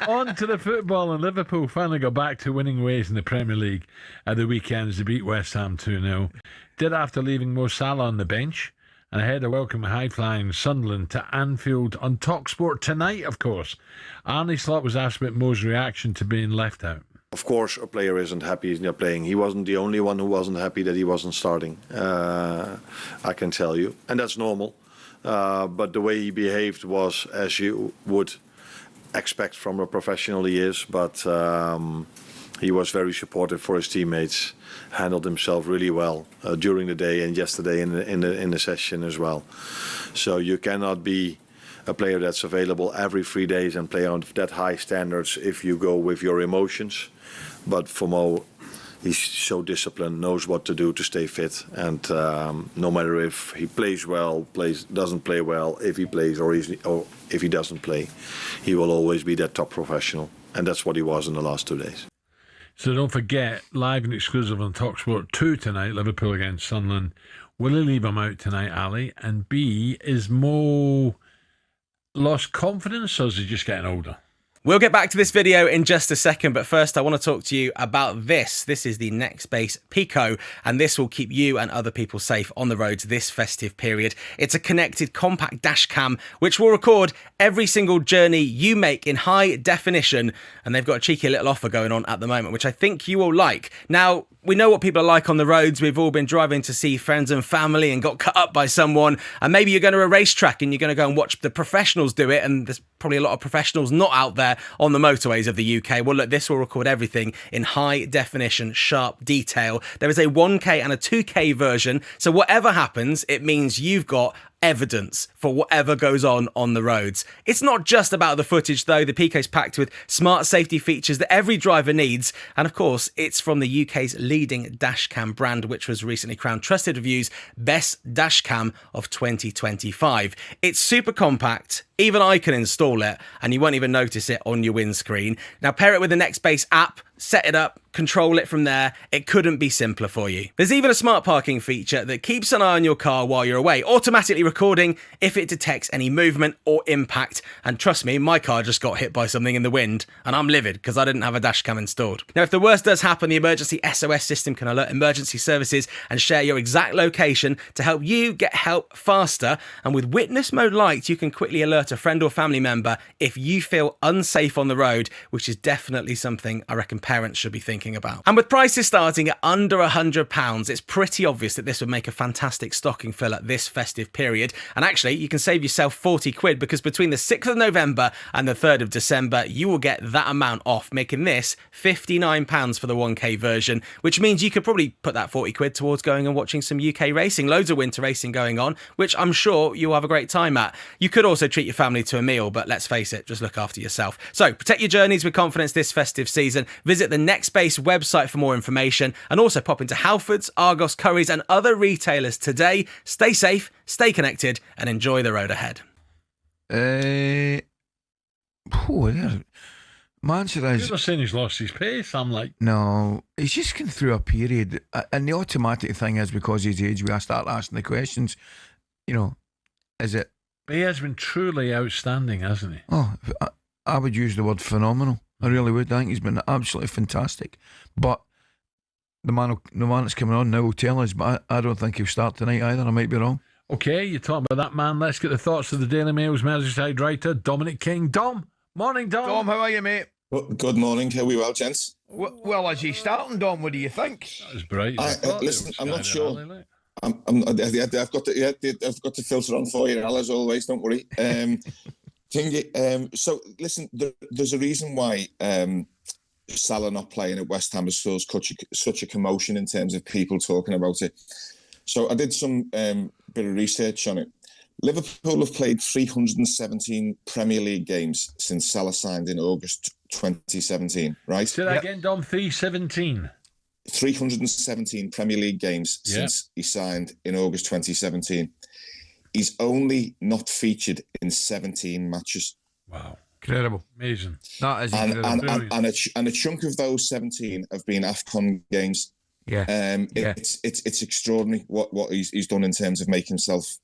On to the football, and Liverpool finally got back to winning ways in the Premier League at the weekend as they beat West Ham 2-0. Did after leaving Mo Salah on the bench, and ahead of welcome high-flying Sunderland to Anfield on talkSPORT tonight, of course. Arne Slot was asked about Mo's reaction to being left out. Of course, a player isn't happy he's not playing. He wasn't the only one who wasn't happy that he wasn't starting, I can tell you. And that's normal. But the way he behaved was as you would expect from a professional he is. But he was very supportive for his teammates, handled himself really well during the day and yesterday in the session as well. So you cannot be a player that's available every 3 days and play on that high standards if you go with your emotions. But for Mo, he's so disciplined, knows what to do to stay fit, and no matter if he plays well, doesn't play well, if he plays or if he doesn't play, he will always be that top professional, and that's what he was in the last 2 days. So don't forget, live and exclusive on talkSPORT 2 tonight, Liverpool against Sunderland. Will he leave him out tonight, Ali? And B, is Mo lost confidence, or is he just getting older? We'll get back to this video in just a second, but first I want to talk to you about this. This is the NextBase Pico, and this will keep you and other people safe on the roads this festive period. It's a connected compact dash cam which will record every single journey you make in high definition, and they've got a cheeky little offer going on at the moment, which I think you will like. Now, we know what people are like on the roads. We've all been driving to see friends and family and got cut up by someone, and maybe you're going to a racetrack and you're going to go and watch the professionals do it, and there's probably a lot of professionals not out there on the motorways of the UK. Well, look, this will record everything in high definition, sharp detail. There is a 1K and a 2K version, so whatever happens, it means you've got evidence for whatever goes on the roads. It's not just about the footage though. The Pico's packed with smart safety features that every driver needs, and of course it's from the UK's leading dashcam brand, which was recently crowned Trusted Review's best dashcam of 2025. It's super compact, even I can install it and you won't even notice it on your windscreen. Now pair it with the NextBase app, set it up, control it from there. It couldn't be simpler for you. There's even a smart parking feature that keeps an eye on your car while you're away, automatically recording if it detects any movement or impact. And trust me, my car just got hit by something in the wind and I'm livid because I didn't have a dash cam installed. Now, if the worst does happen, the emergency SOS system can alert emergency services and share your exact location to help you get help faster. And with Witness Mode Lite, you can quickly alert a friend or family member if you feel unsafe on the road, which is definitely something I reckon parents should be thinking about. And with prices starting at under £100, it's pretty obvious that this would make a fantastic stocking filler this festive period. And actually, you can save yourself 40 quid because between the 6th of November and the 3rd of December, you will get that amount off, making this £59 for the 1K version, which means you could probably put that 40 quid towards going and watching some UK racing. Loads of winter racing going on, which I'm sure you'll have a great time at. You could also treat your family to a meal, but let's face it, just look after yourself. So protect your journeys with confidence this festive season. Visit the NextBase website for more information, and also pop into Halfords, Argos, Currys and other retailers today. Stay safe, stay connected and enjoy the road ahead. Manchester is... People are saying he's lost his pace. I'm like... No, he's just going through a period, and the automatic thing is because of his age, we start asking the questions, you know, is it... But he has been truly outstanding, hasn't he? Oh, I would use the word phenomenal. I really would. I think he's been absolutely fantastic. But the man that's coming on now will tell us, but I don't think he'll start tonight either. I might be wrong. Okay, you're talking about that man. Let's get the thoughts of the Daily Mail's Merseyside writer, Dominic King. Dom, morning, Dom. Dom, how are you, mate? Good morning. How are we well, gents? Well, is he starting, Dom? What do you think? That was bright. Listen, I'm not sure. I've got the filter on for you, Al, as always. Don't worry. So listen, there's a reason why Salah not playing at West Ham has caused such a commotion in terms of people talking about it. So I did some bit of research on it. Liverpool have played 317 Premier League games since Salah signed in August 2017, right? Say that again, Dom, 317. 317 Premier League games since he signed in August 2017. He's only not featured in 17 matches. Wow. Incredible. Amazing. That is incredible. And a chunk of those 17 have been AFCON games. Yeah. It's extraordinary what he's done in terms of making himself,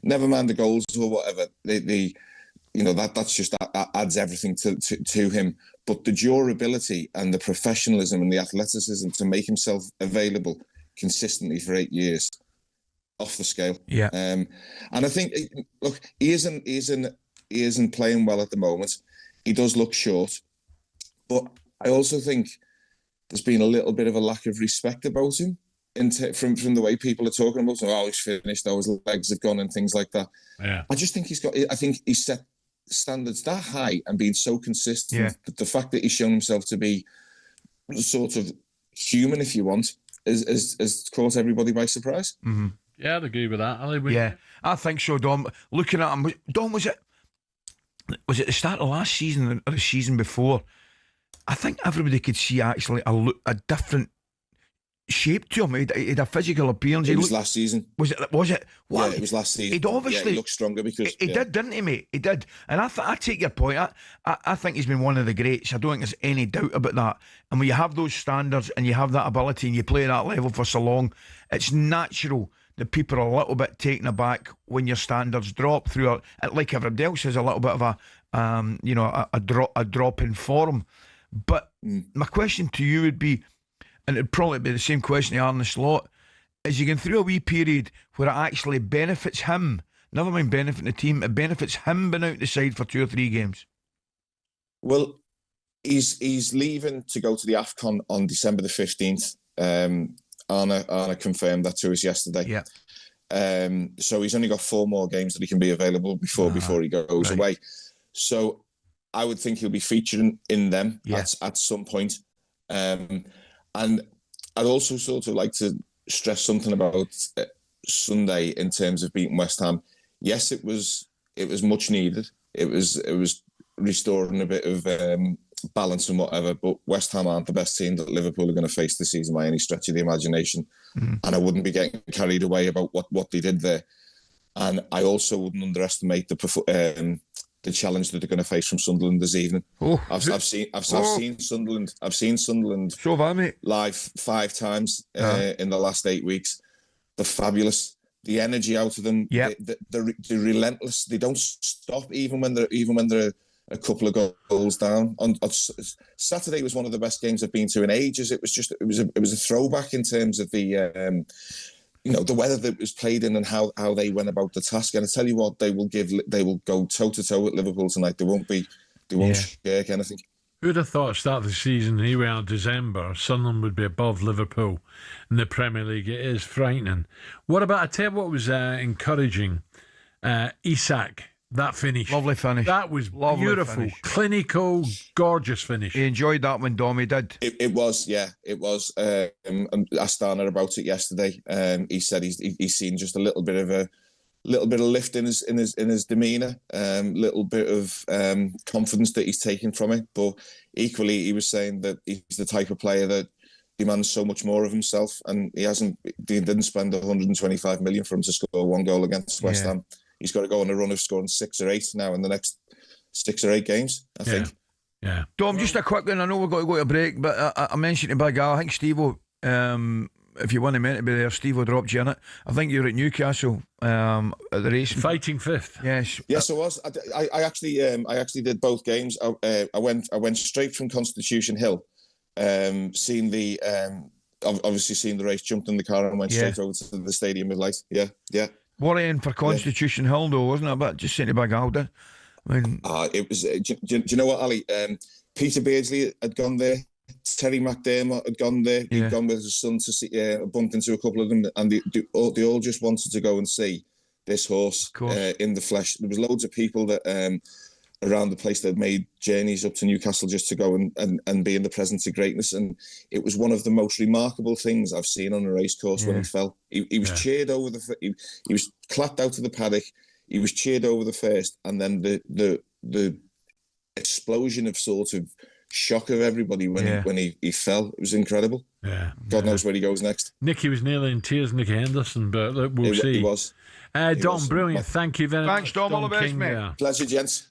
never mind the goals or whatever, the that's just that adds everything to him. But the durability and the professionalism and the athleticism to make himself available consistently for 8 years, off the scale. Yeah. And I think, look, he isn't playing well at the moment. He does look short, but I also think there's been a little bit of a lack of respect about him from the way people are talking about him. Oh, he's finished. Oh, his legs have gone and things like that. Yeah. I just think he's set standards that high and being so consistent that the fact that he's shown himself to be sort of human, if you want, has caught everybody by surprise. Mm-hmm. Yeah, I'd agree with that, Ali. Yeah, I think so, Dom. Looking at him, Dom, was it the start of last season or the season before? I think everybody could see actually a different shape to him. He had a physical appearance. It was last season. Was it? What? Yeah, it was last season. He'd obviously he looked stronger because he did, didn't he, mate? He did. And I take your point. I think he's been one of the greats. I don't think there's any doubt about that. And when you have those standards and you have that ability and you play at that level for so long, it's natural that people are a little bit taken aback when your standards drop through. Like everybody else, has a little bit of a drop in form. But my question to you would be, and it'd probably be the same question to Arne Slot, is you going through a wee period where it actually benefits him, never mind benefiting the team, it benefits him being out the side for 2 or 3 games? Well, he's leaving to go to the AFCON on December the 15th. Arne confirmed that to us yesterday. Yeah. So he's only got 4 more games that he can be available before he goes away. So I would think he'll be featuring in them at some point. And I'd also sort of like to stress something about Sunday in terms of beating West Ham. Yes, it was much needed. It was restoring a bit of balance and whatever. But West Ham aren't the best team that Liverpool are going to face this season by any stretch of the imagination. Mm-hmm. And I wouldn't be getting carried away about what they did there. And I also wouldn't underestimate the challenge that they're going to face from Sunderland this evening. I've seen Sunderland. I've seen Sunderland live 5 times in the last 8 weeks. They're fabulous. The energy out of them. They're relentless. They don't stop even when they're a couple of goals down. On Saturday was one of the best games I've been to in ages. It was a throwback in terms of the. The weather that was played in and how they went about the task. And I tell you what, they will go toe to toe with Liverpool tonight. They won't shirk anything. Who'd have thought at the start of the season, here we are, December, Sunderland would be above Liverpool in the Premier League? It is frightening. What about, I tell you what was encouraging, Isak. That finish. Lovely finish. That was beautiful. Finish. Clinical, gorgeous finish. He enjoyed that when Dommy did. It was, yeah. It was. I asked Arne about it yesterday. He said he's seen just a little bit of lift in his demeanour, little bit of confidence that he's taken from it. But equally, he was saying that he's the type of player that demands so much more of himself, and he didn't spend 125 million for him to score 1 goal against West Ham. He's got to go on a run of scoring 6 or 8 now in the next 6 or 8 games, I think. Yeah. Dom, just a quick one. I know we've got to go to a break, but I mentioned to Big Al, I think Steve-O, if you want meant to be there, Steve-O dropped you in it. I think you were at Newcastle at the race. Fighting fifth. Yes, I was. I actually did both games. I went straight from Constitution Hill, seeing the race, jumped in the car and went straight over to the Stadium of Light. Yeah. Worrying for Constitution Hill, though, wasn't it? But just saying to Big Al, it was. Do you know what, Ali? Peter Beardsley had gone there. Terry McDermott had gone there. He'd gone with his son to see. Bumped into a couple of them, and they all just wanted to go and see this horse in the flesh. There was loads of people that around the place that made journeys up to Newcastle just to go and be in the presence of greatness. And it was one of the most remarkable things I've seen on a racecourse when he fell. He was cheered over he was clapped out of the paddock. He was cheered over the first, and then the explosion of sort of shock of everybody when he fell. It was incredible. Yeah. God knows where he goes next. Nicky was nearly in tears, Nicky Henderson, but we'll see. He was. Dom, brilliant. Thank you very much. Thanks, Dom. All the best, mate. Pleasure, gents.